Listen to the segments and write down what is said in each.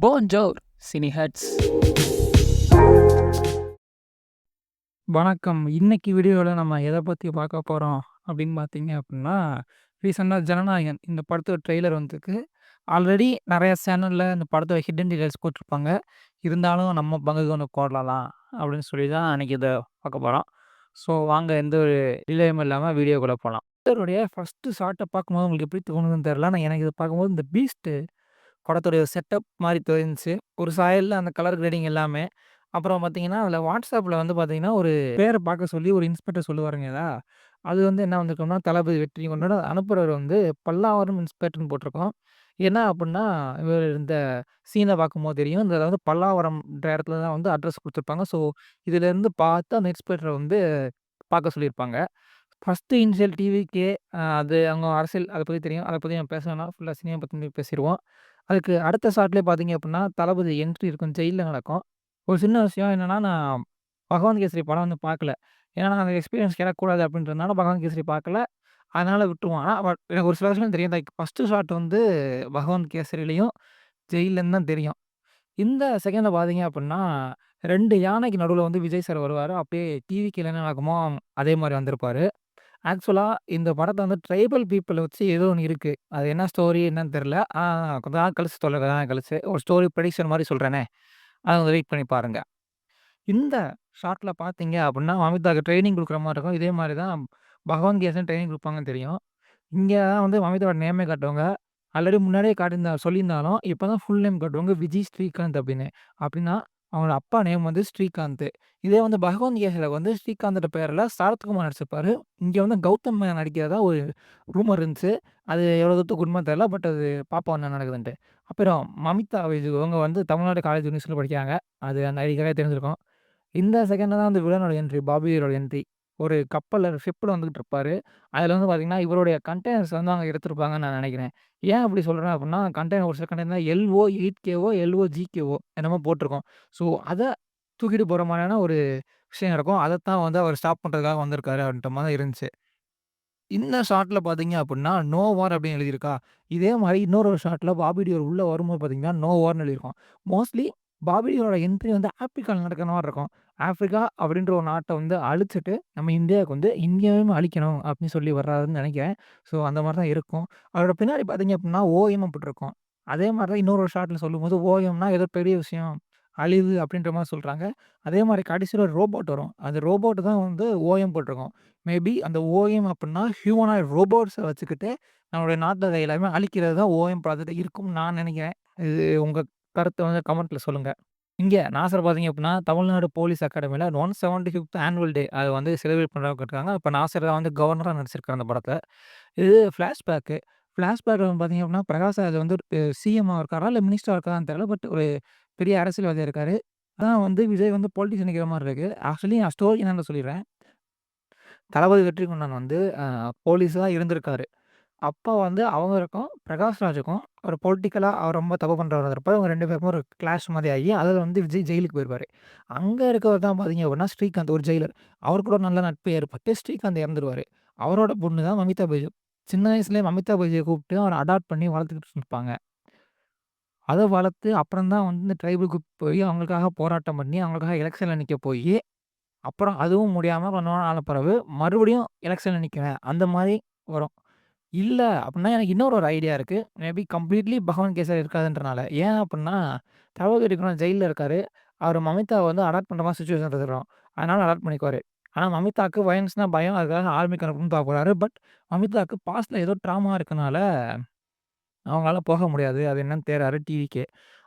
Bonjour, Cineheads. வணக்கம். இன்னைக்கு வீடியோல நம்ம எத பத்தி பார்க்க போறோம் அப்படின்னு பார்த்தீங்க அப்படின்னா, ரீசென்ட்டா ஜனநாயகன் இந்த படத்தோட ட்ரெய்லர் வந்திருக்கு. ஆல்ரெடி நெறைய சேனல்ல இந்த படத்தோட ஹிடன் டீடைல்ஸ் போட்டுருப்பாங்க. இருந்தாலும் நம்ம பங்குக்கு ஒண்ணு போடலாம் அப்படின்னு சொல்லி தான் அன்னைக்கு இத பார்க்க போறோம். ஸோ வாங்க எந்த ஒரு டிலேயும் இல்லாம வீடியோக்குள்ள போலாம். ட்ரெய்லருடைய ஃபர்ஸ்ட்டு ஷாட்ட பார்க்கும்போது உங்களுக்கு எப்படி தோணுதுன்னு தெரியல. ஆனா எனக்கு இத பார்க்கும்போது இந்த பீஸ்ட் படத்துடைய செட்டப் மாரி தெரிஞ்சுச்சு. ஒரு சாயல்ல அந்த கலர் கிரேடிங் எல்லாமே. அப்புறம் பார்த்தீங்கன்னா, அதில WhatsAppல வந்து பார்த்தீங்கன்னா, ஒரு பேர பார்க்க சொல்லி ஒரு இன்ஸ்பெக்டர் சொல்லுவாருங்களா, அது வந்து என்ன வந்திருக்கும்னா, தளபதி வெற்றிகொண்டோட அனுப்புறவர் வந்து பல்லாவரம் இன்ஸ்பெக்டர்ன்னு போட்டிருக்கும். என்ன அப்புட்ன்னா, இவரு இந்த சீன பார்க்கும்போது தெரியும். இதில வந்து பல்லாவரம்ன்ற இடத்துல தான் வந்து அட்ரஸ் குடுத்துருப்பாங்க. ஸோ, இதிலேருந்து பார்த்து அந்த இன்ஸ்பெக்டர வந்து பார்க்க சொல்லியிருப்பாங்க. ஃபர்ஸ்ட்டு இனிஷியல் டிவிகே அது அவங்க அரசியல் அத பத்தி தெரியும். அத பத்தி நம்ம பேச வேணாம். ஃபுல்லா சினிமா பத்தி பேசிருவோம். அதுக்கு அடுத்த ஷாட்லயே பார்த்தீங்க அப்டின்னா, தளபதி என்ட்ரி இருக்கும். ஜெயில்ல நடக்கும். ஒரு சின்ன விஷயம் என்னன்னா, நான் பகவான் கேசரி படம் வந்து பார்க்கல. ஏன்னா, நான் அந்த எக்ஸ்பீரியன்ஸ் கிடக்கூடாது அப்டின்றதுனால பகவான் கேசரி பார்க்கல. அதனால விட்டுருவோம். ஆனா பட் எனக்கு ஒரு சில விஷயம் தெரியும். லைக் ஃபர்ஸ்ட்டு ஷாட் வந்து பகவான் கேசரிலயும், ஜெயில்லருந்து தான் தெரியும். இந்த செகண்ட்ல பார்த்தீங்க அப்டின்னா, 2 யானைக்கு நடுவுல வந்து விஜய் சார் வருவாரு. அப்டியே டிவிகேல என்ன நடக்குமோ, அதே மாரி வந்திருப்பாரு. ஆக்சுவலா இந்த படத்த வந்து ட்ரைபல் பீப்பிள வச்சு ஏதோ ஒண்ணு இருக்கு. அது என்ன ஸ்டோரி என்னன்னு தெரியல. கொஞ்ச நாள் கழிச்சு சொல்றேன். கொஞ்ச நாள் கழிச்சு. ஒரு ஸ்டோரி ப்ரெடிக்ஷன் மாரி சொல்றேனே, அத வந்து வெயிட் பண்ணி பாருங்க. இந்த ஷாட்ல பார்த்தீங்க அப்டின்னா, மமிதாக்கு ட்ரெய்னிங் குடுக்குற மாரி இருக்கும். இதே மாரி தான் பகவான் கேசன் ட்ரெய்னிங் குடுப்பாங்கன்னு தெரியும். இங்க தான் வந்து மமிதாவோட நேமே காட்டுவாங்க. ஆல்ரெடி முன்னாடியே சொல்லியிருந்தாலும், இப்ப தான் ஃபுல் நேம் காட்டுவாங்க. விஜய் ஸ்ரீகாந்த் அப்படின்னு. அப்படின்னா, அவங்களோட அப்பா நேம் வந்து ஸ்ரீகாந்த். இதே வந்து பகவந்த் கேஸ்ல வந்து ஸ்ரீகாந்தோட பேர்ல சரத்குமார் நடிச்சிருப்பாரு. இங்க வந்து கௌதம் மேனன் நடிக்கிறதா ஒரு ரூமர் இருந்துச்சு. அது எவ்வளோ தூரத்துக்கு உண்மை தெரியல. பட் அது பார்ப்போம் என்ன நடக்குதுன்ட்டு. அப்புறம் மமிதா இவங்க வந்து தமிழ்நாடு காலேஜ் யூனிவர்சிட்டில படிக்கிறாங்க. அது அந்த ஐடிக்காவே தெரிஞ்சிருக்கும். இந்த செகண்ட்ல தான் வந்து வில்லனோட என்ட்ரி, பாபியோட என்ட்ரி. ஒரு கப்பல்ல ஷிப்ல வந்துகிட்டு இருப்பாரு. அதுல வந்து பார்த்தீங்கன்னா, இவருடைய கண்டெய்னர்ஸ் வந்து அங்க எடுத்திருப்பாங்கன்னு நான் நெனைக்கிறேன். ஏன் அப்படி சொல்றேன் அப்புட்ன்னா, கண்டெய்னர் ஒரு சில கண்டெய்னர் எல்ஓ 8கேவோ, எல்ஓ ஜிகேவோ என்னமோ போட்டிருக்கும். ஸோ, அத தூக்கிட்டு போற மாரியான ஒரு விஷயம் இருக்கும். அதத்தான் வந்து அவர் ஸ்டாப் பண்றதுக்காக வந்திருக்காரு அப்படின்ற மாரி இருந்துச்சு. இந்த ஷாட்ல பார்த்தீங்க அப்புட்ன்னா, "நோ வார்" அப்படின்னு எழுதியிருக்கா. இதே மாரி இன்னொரு ஒரு ஷாட்ல பாபி டியோல் உள்ள வரும்போது பார்த்தீங்கன்னா, "நோ வார்ன்னு" எழுதியிருக்கும். மோஸ்ட்லி பாபி டியோலோட என்ட்ரி வந்து ஆப்பிரிக்கால நடக்கிற மாரி இருக்கும். ஆஃப்ரிக்கா அப்படின்ற ஒரு நாட்ட வந்து அழிச்சுட்டு, நம்ம இந்தியாவுக்கு வந்து இந்தியாவையும் அழிக்கணும் அப்படின்னு சொல்லி வர்றாருன்னு நெனைக்கிறேன். ஸோ, அந்த மாரி தான் இருக்கும். அவரோட பின்னாடி பார்த்தீங்க அப்படின்னா, ஓஎம் போட்டிருக்கும். அதே மாரி தான் இன்னொரு ஒரு ஷாட்ல சொல்லும்போது, ஓஎம்னா ஏதோ பெரிய விஷயம், அழிவு அப்படின்ற மாரி சொல்றாங்க. அதே மாரி கடைசில ஒரு ரோபோட் வரும். அந்த ரோபோட் தான் வந்து ஓஎம் போட்டிருக்கும். மேபி அந்த ஓஎம் அப்புட்ன்னா, ஹியூமனாய்ட் ரோபோட்ஸ வச்சுக்கிட்டு, நம்மளுடைய நாட்ட எல்லாமே அழிக்கிறது தான் ஓஎம் ப்ராஜெக்ட்டா இருக்கும்னு நான் நெனைக்கிறேன். இது உங்க கருத்த வந்து கமெண்ட்ல சொல்லுங்க. இங்க நாசர் பார்த்தீங்க அப்டின்னா, தமிழ்நாடு போலீஸ் அகாடமில 175த் ஆனுவல் டே அத வந்து செலிப்ரேட் பண்றதுக்கு இருக்காங்க. இப்ப நாசர் தான் வந்து கவர்னரா நடிச்சிருக்காரு அந்த படத்துல. இது ஃபிளாஷ்பேக்கு. ஃபிளாஷ்பேக்ல பார்த்தீங்க அப்டின்னா, பிரகாஷ் ராஜ் வந்து சிஎம்மா இருக்காரா? இல்ல மினிஸ்டரா இருக்காரான்னு தெரியல. பட் ஒரு பெரிய அரசியல்வாதியா இருக்காரு. அதான் வந்து விஜய் வந்து பொலிட்டிஷியன் நிக்கிற மாரி இருக்கு. ஆக்சுவலி நான் ஸ்டோரி என்னன்னு சொல்லிர்றேன். தளபதி வெற்றிகொண்டான் வந்து போலீஸா இருந்திருக்காரு. அப்ப வந்து அவங்களுக்கும், பிரகாஷ் ராஜுக்கும் ஒரு பொலிட்டிக்கலா அவர் ரொம்ப தப்பு பண்றவரா இருப்பாரு. அவங்க 2 பேருக்கும் ஒரு கிளாஷ் மாரி ஆகி, அதுல வந்து விஜய் ஜெயிலுக்கு போயிருவாரு. அங்க இருக்கவர் தான் பார்த்தீங்க அப்படின்னா, ஸ்ரீகாந்த் ஒரு ஜெயிலர். அவர் கூட ஒரு நல்ல நட்பு ஏற்பட்டு ஸ்ரீகாந்த் இறந்துருவாரு. அவரோட பொண்ணு தான் மமிதா பைஜு. சின்ன வயசுலயே மமிதா பைஜிய கூப்பிட்டு அவர அடாப்ட் பண்ணி வளர்த்துக்கிட்டு இருப்பாங்க. அத வளர்த்து அப்புறம் தான் வந்து இந்த ட்ரைபல் குரூப் போய் அவங்களுக்காக போராட்டம் பண்ணி, அவங்களுக்காக எலக்ஷன்ல நிக்க போயி, அப்புறம் அதுவும் முடியாம கொஞ்ச நாள் ஆன பிறகு மறுபடியும் எலக்ஷன்ல நிக்கிறேன். அந்த மாரி வரும். இல்ல அப்டின்னா, எனக்கு இன்னொரு ஒரு ஐடியா இருக்கு. மேபி கம்ப்ளீட்லி பகவான் கேசரி இருக்காதுன்றனால. ஏன் அப்டின்னா, தளபதி விக்ரம் ஜெயில்ல இருக்காரு. அவரு மமிதாவ வந்து அடாப்ட் பண்ற மாரி சிச்சுவேஷன் இருக்கும். அதனால அடாப்ட் பண்ணிக்குவாரு. ஆனா, மமிதாக்கு வயலன்ஸ்னா பயம். அதுக்காக ஆர்மிக்கு அனுப்பணும்னு பாக்குறாரு. பட் மமிதாக்கு பாஸ்ட்ல ஏதோ ட்ராமா இருக்கனால, அவங்களால போக முடியாது. அது என்னன்னு தேடுறாரு டிவிக்கே.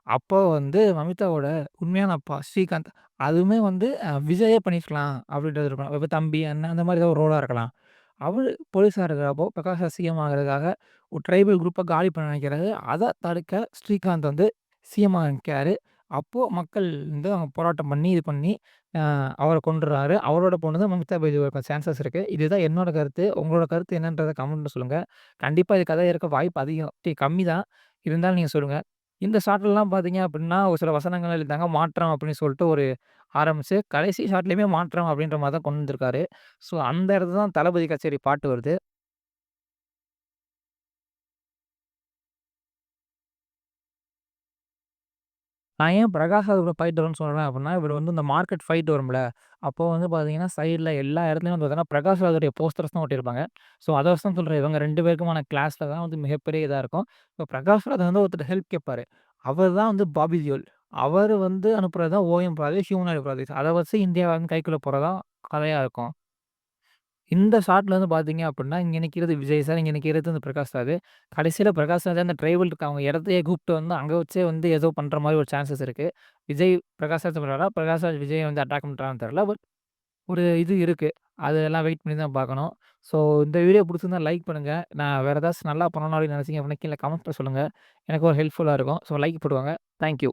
அப்போ வந்து மமிதாவோட உண்மையான அப்பா ஸ்ரீகாந்த். அதுவுமே வந்து விஜயே பண்ணியிருக்கலாம் அப்டின்றது இருக்கும். இப்ப தம்பி, அண்ணன் அந்த மாரி ஏதோ ஒரு ரோலா இருக்கலாம். அவரு போலீஸா இருக்கிறப்போ, பிரகாஷ் ராஜ் சிஎம் ஆகுறதுக்காக ஒரு ட்ரைபல் குரூப்ப காலி பண்ண நினைக்கிறாரு. அத தடுக்க ஸ்ரீகாந்த் வந்து சிஎம்மா நிக்காரு. அப்போ மக்கள் வந்து அவங்க போராட்டம் பண்ணி, இது பண்ணி அவர கொன்றுறாரு. அவரோட பொண்ணு தான் மமிதா பைஜுக்கு இருக்க சான்சஸ் இருக்கு. இதுதான் என்னோட கருத்து. உங்களோட கருத்து என்னன்றத கமெண்ட்ல சொல்லுங்க. கண்டிப்பா இது கதை இருக்க வாய்ப்பு அதிகம். கம்மி தான். இருந்தாலும் நீங்க சொல்லுங்க. இந்த ஷாட்லலாம் பார்த்தீங்க அப்டின்னா, ஒரு சில வசனங்கள் எழுதியிருந்தாங்க. மாற்றம் அப்டின்னு சொல்லிட்டு ஒரு ஆரம்பிச்சு, கடைசி ஷாட்லயுமே மாற்றம் அப்டின்ற மாரி தான் கொண்டு வந்திருக்காரு. ஸோ, அந்த இடத்துல தான் தளபதி கச்சேரி பாட்டு வருது. நான் ஏன் பிரகாஷ் ராஜ் கூட ஃபைட் வரும்ன்னு சொல்றேன் அப்டின்னா, இவரு வந்து இந்த மார்க்கெட் ஃபைட் வரும்ல, அப்போ வந்து பார்த்தீங்கன்னா, சைட்ல எல்லா இடத்துலயும் வந்து பார்த்தீங்கன்னா, பிரகாஷ் ராஜுடைய போஸ்டர்ஸ் தான் ஒட்டியிருப்பாங்க. ஸோ அத வச்சு தான் சொல்றேன். இவங்க 2 பேருக்குமான கிளாஷ்ல தான் வந்து மிகப்பெரிய இதா இருக்கும். இப்போ பிரகாஷ் ராஜ் வந்து ஒருத்தர்ட்ட ஹெல்ப் கேட்பாரு. அவர் தான் வந்து பாபி தியோல். அவரு வந்து அனுப்புறது தான் ஓஎம் ப்ராஜெக்ட், ஹியூமனாய்டு ப்ராஜெக்ட். அத வச்சு இந்தியா வந்து கைக்குள்ள போறது தான் கதையா இருக்கும். இந்த ஷாட்ல வந்து பார்த்தீங்க அப்டின்னா, இங்க நிக்கிறது விஜய் சார், இங்க நிக்கிறது இந்த பிரகாஷ் ராஜ். கடைசில பிரகாஷ் ராஜ் அந்த ட்ரைபல் இருக்க அவங்க இடத்தையே கூப்ட்டு வந்து அங்க வச்சே வந்து ஏதோ பண்ற மாரி ஒரு சான்சஸ் இருக்கு. விஜய் பிரகாஷ் ராஜ் பண்றாரா? பிரகாஷ் ராஜ் விஜய வந்து அட்டாக் பண்றாரான்னு தெரியல. பட் ஒரு இது இருக்கு. அதெல்லாம் வெயிட் பண்ணி தான் பார்க்கணும். ஸோ இந்த வீடியோ புடிச்சிருந்தா லைக் பண்ணுங்க. நான் வேற ஏதாச்சும் நல்லா பண்ணணும் அப்டின்னு நெனச்சீங்க அப்டின்னா கீழ கமெண்ட்ல சொல்லுங்க. எனக்கு ஒரு ஹெல்ப்ஃபுல்லா இருக்கும். ஸோ லைக் போடுவாங்க. Thank you.